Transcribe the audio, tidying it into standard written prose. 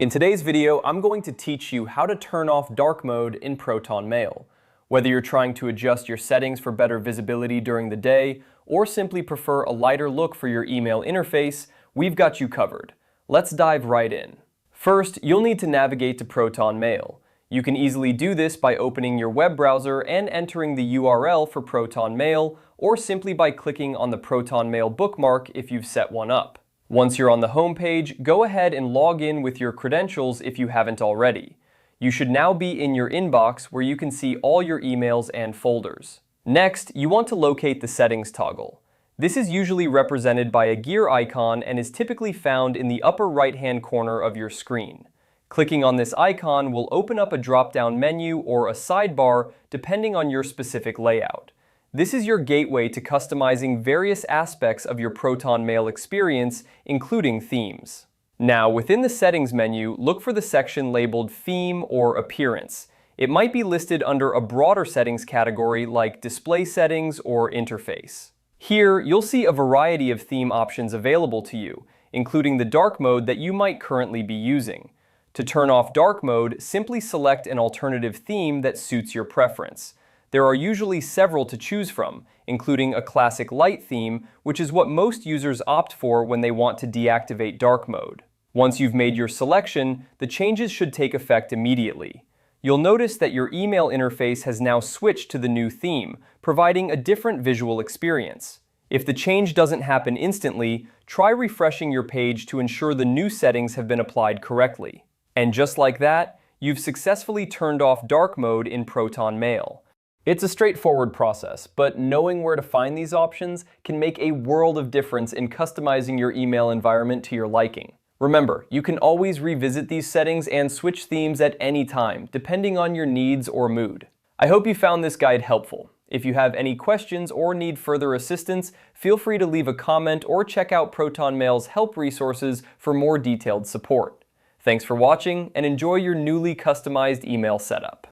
In today's video, I'm going to teach you how to turn off dark mode in Proton Mail. Whether you're trying to adjust your settings for better visibility during the day, or simply prefer a lighter look for your email interface, we've got you covered. Let's dive right in. First, you'll need to navigate to Proton Mail. You can easily do this by opening your web browser and entering the URL for Proton Mail, or simply by clicking on the Proton Mail bookmark if you've set one up. Once you're on the home page, go ahead and log in with your credentials if you haven't already. You should now be in your inbox where you can see all your emails and folders. Next, you want to locate the settings toggle. This is usually represented by a gear icon and is typically found in the upper right-hand corner of your screen. Clicking on this icon will open up a drop-down menu or a sidebar depending on your specific layout. This is your gateway to customizing various aspects of your Proton Mail experience, including themes. Now, within the Settings menu, look for the section labeled Theme or Appearance. It might be listed under a broader settings category like Display Settings or Interface. Here, you'll see a variety of theme options available to you, including the dark mode that you might currently be using. To turn off dark mode, simply select an alternative theme that suits your preference. There are usually several to choose from, including a classic light theme, which is what most users opt for when they want to deactivate dark mode. Once you've made your selection, the changes should take effect immediately. You'll notice that your email interface has now switched to the new theme, providing a different visual experience. If the change doesn't happen instantly, try refreshing your page to ensure the new settings have been applied correctly. And just like that, you've successfully turned off dark mode in Proton Mail. It's a straightforward process, but knowing where to find these options can make a world of difference in customizing your email environment to your liking. Remember, you can always revisit these settings and switch themes at any time, depending on your needs or mood. I hope you found this guide helpful. If you have any questions or need further assistance, feel free to leave a comment or check out Proton Mail's help resources for more detailed support. Thanks for watching, and enjoy your newly customized email setup.